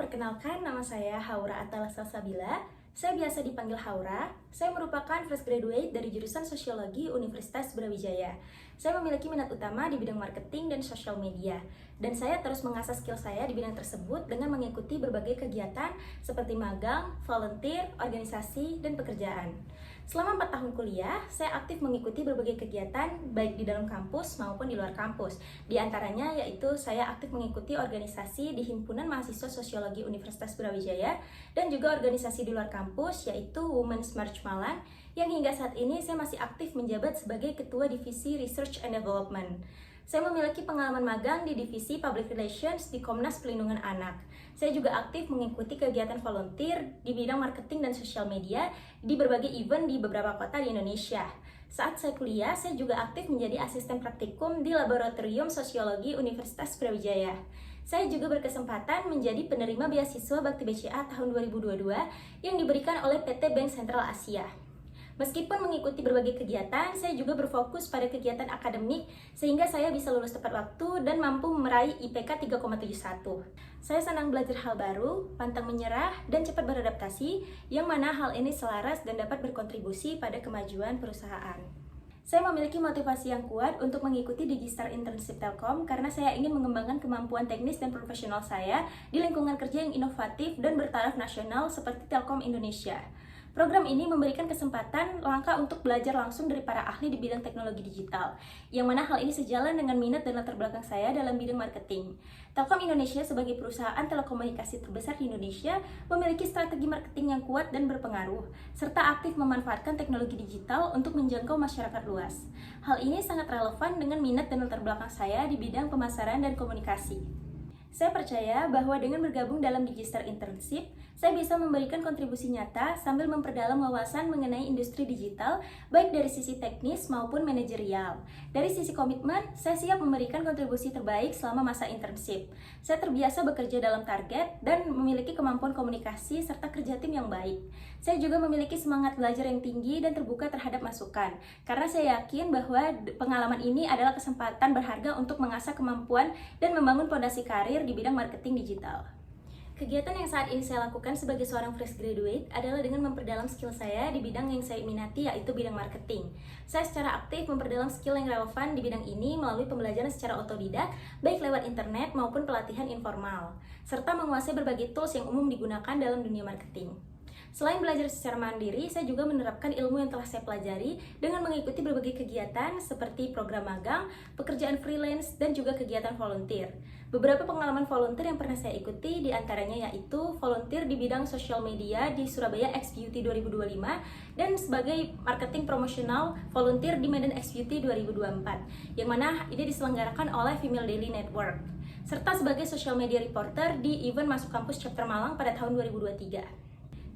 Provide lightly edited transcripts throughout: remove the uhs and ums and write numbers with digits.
perkenalkan nama saya Haura Atala Salsabila. Saya biasa dipanggil Haura. Saya merupakan fresh graduate dari jurusan Sosiologi Universitas Brawijaya. Saya memiliki minat utama di bidang marketing dan sosial media. Dan saya terus mengasah skill saya di bidang tersebut dengan mengikuti berbagai kegiatan seperti magang, volunteer, organisasi, dan pekerjaan. Selama 4 tahun kuliah, saya aktif mengikuti berbagai kegiatan baik di dalam kampus maupun di luar kampus. Di antaranya yaitu saya aktif mengikuti organisasi di Himpunan Mahasiswa Sosiologi Universitas Brawijaya dan juga organisasi di luar kampus yaitu Women's March Malang yang hingga saat ini saya masih aktif menjabat sebagai Ketua Divisi Research and Development. Saya memiliki pengalaman magang di Divisi Public Relations di Komnas Pelindungan Anak. Saya juga aktif mengikuti kegiatan volunteer di bidang marketing dan sosial media di berbagai event di beberapa kota di Indonesia. Saat saya kuliah, saya juga aktif menjadi asisten praktikum di Laboratorium Sosiologi Universitas Brawijaya. Saya juga berkesempatan menjadi penerima beasiswa Bakti BCA tahun 2022 yang diberikan oleh PT Bank Sentral Asia. Meskipun mengikuti berbagai kegiatan, saya juga berfokus pada kegiatan akademik sehingga saya bisa lulus tepat waktu dan mampu meraih IPK 3,71. Saya senang belajar hal baru, pantang menyerah, dan cepat beradaptasi, yang mana hal ini selaras dan dapat berkontribusi pada kemajuan perusahaan. Saya memiliki motivasi yang kuat untuk mengikuti Digistar Internship Telkom karena saya ingin mengembangkan kemampuan teknis dan profesional saya di lingkungan kerja yang inovatif dan bertaraf nasional seperti Telkom Indonesia. Program ini memberikan kesempatan langka untuk belajar langsung dari para ahli di bidang teknologi digital, yang mana hal ini sejalan dengan minat dan latar belakang saya dalam bidang marketing. Telkom Indonesia sebagai perusahaan telekomunikasi terbesar di Indonesia memiliki strategi marketing yang kuat dan berpengaruh, serta aktif memanfaatkan teknologi digital untuk menjangkau masyarakat luas. Hal ini sangat relevan dengan minat dan latar belakang saya di bidang pemasaran dan komunikasi. Saya percaya bahwa dengan bergabung dalam Digistar Internship, saya bisa memberikan kontribusi nyata sambil memperdalam wawasan mengenai industri digital, baik dari sisi teknis maupun manajerial. Dari sisi komitmen, saya siap memberikan kontribusi terbaik selama masa internship. Saya terbiasa bekerja dalam target dan memiliki kemampuan komunikasi serta kerja tim yang baik. Saya juga memiliki semangat belajar yang tinggi dan terbuka terhadap masukan, karena saya yakin bahwa pengalaman ini adalah kesempatan berharga untuk mengasah kemampuan dan membangun fondasi karir di bidang marketing digital. Kegiatan yang saat ini saya lakukan sebagai seorang fresh graduate adalah dengan memperdalam skill saya di bidang yang saya minati, yaitu bidang marketing. Saya secara aktif memperdalam skill yang relevan di bidang ini melalui pembelajaran secara otodidak, baik lewat internet maupun pelatihan informal, serta menguasai berbagai tools yang umum digunakan dalam dunia marketing. Selain belajar secara mandiri, saya juga menerapkan ilmu yang telah saya pelajari dengan mengikuti berbagai kegiatan seperti program magang, pekerjaan freelance, dan juga kegiatan volunteer. Beberapa pengalaman volunteer yang pernah saya ikuti diantaranya yaitu volunteer di bidang sosial media di Surabaya X Beauty 2025 dan sebagai marketing promosional volunteer di Medan X Beauty 2024, yang mana ini diselenggarakan oleh Female Daily Network, serta sebagai social media reporter di event Masuk Kampus Chapter Malang pada tahun 2023.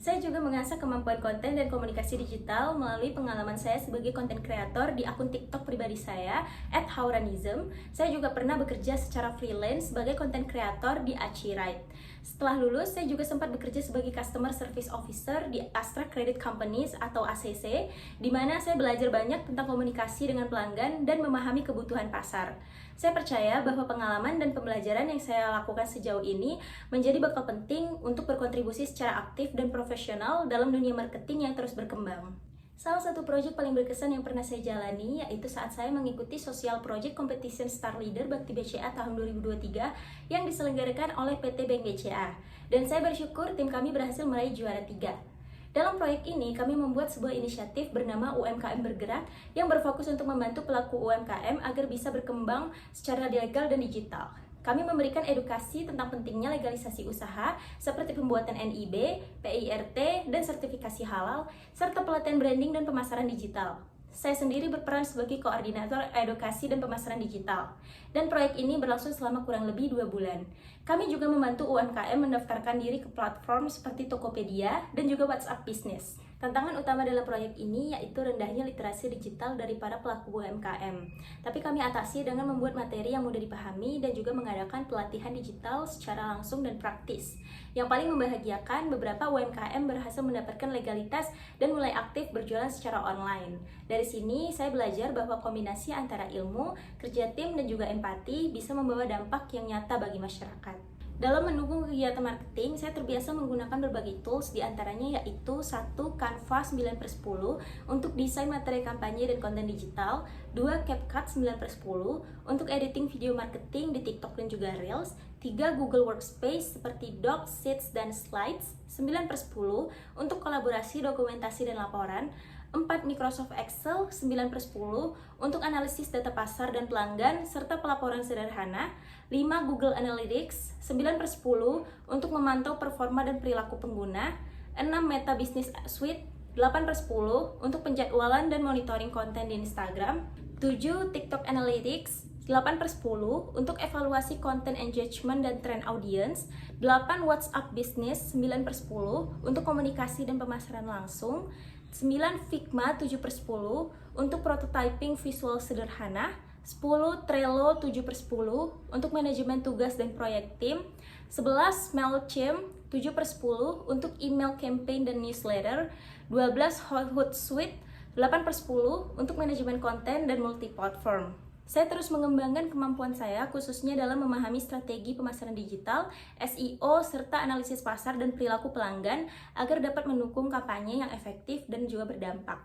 Saya juga mengasah kemampuan konten dan komunikasi digital melalui pengalaman saya sebagai konten kreator di akun TikTok pribadi saya @hauranism. Saya juga pernah bekerja secara freelance sebagai konten kreator di Aci Ride. Setelah lulus, saya juga sempat bekerja sebagai Customer Service Officer di Astra Credit Companies atau ACC, di mana saya belajar banyak tentang komunikasi dengan pelanggan dan memahami kebutuhan pasar. Saya percaya bahwa pengalaman dan pembelajaran yang saya lakukan sejauh ini menjadi bekal penting untuk berkontribusi secara aktif dan profesional dalam dunia marketing yang terus berkembang. Salah satu proyek paling berkesan yang pernah saya jalani yaitu saat saya mengikuti Social Project Competition Star Leader Bakti BCA tahun 2023 yang diselenggarakan oleh PT Bank BCA. Dan saya bersyukur tim kami berhasil meraih juara 3. Dalam proyek ini, kami membuat sebuah inisiatif bernama UMKM Bergerak yang berfokus untuk membantu pelaku UMKM agar bisa berkembang secara legal dan digital. Kami memberikan edukasi tentang pentingnya legalisasi usaha seperti pembuatan NIB, PIRT, dan sertifikasi halal, serta pelatihan branding dan pemasaran digital. Saya sendiri berperan sebagai koordinator edukasi dan pemasaran digital. Dan proyek ini berlangsung selama kurang lebih 2 bulan. Kami juga membantu UMKM mendaftarkan diri ke platform seperti Tokopedia dan juga WhatsApp Business. Tantangan utama dalam proyek ini yaitu rendahnya literasi digital dari para pelaku UMKM. Tapi kami atasi dengan membuat materi yang mudah dipahami dan juga mengadakan pelatihan digital secara langsung dan praktis. Yang paling membahagiakan, beberapa UMKM berhasil mendapatkan legalitas dan mulai aktif berjualan secara online. Dari sini, saya belajar bahwa kombinasi antara ilmu, kerja tim, dan juga empati bisa membawa dampak yang nyata bagi masyarakat. Dalam mendukung kegiatan marketing, saya terbiasa menggunakan berbagai tools, diantaranya yaitu 1. Canva 9/10 untuk desain materi kampanye dan konten digital, 2. CapCut 9/10 untuk editing video marketing di TikTok dan juga Reels, 3. Google Workspace seperti Docs, Sheets, dan Slides 9/10 untuk kolaborasi, dokumentasi, dan laporan, 4. Microsoft Excel 9/10 untuk analisis data pasar dan pelanggan serta pelaporan sederhana, 5. Google Analytics 9/10 untuk memantau performa dan perilaku pengguna, 6. Meta Business Suite 8/10 untuk penjadwalan dan monitoring konten di Instagram, 7. TikTok Analytics 8/10 untuk evaluasi konten engagement dan trend audience, 8. WhatsApp Business 9/10 untuk komunikasi dan pemasaran langsung, 9. Figma 7/10 untuk prototyping visual sederhana, 10. Trello 7/10 untuk manajemen tugas dan proyek tim, 11. Mailchimp 7/10 untuk email campaign dan newsletter, 12. Hootsuite 8/10 untuk manajemen konten dan multi-platform. Saya terus mengembangkan kemampuan saya khususnya dalam memahami strategi pemasaran digital, SEO, serta analisis pasar dan perilaku pelanggan agar dapat mendukung kampanye yang efektif dan juga berdampak.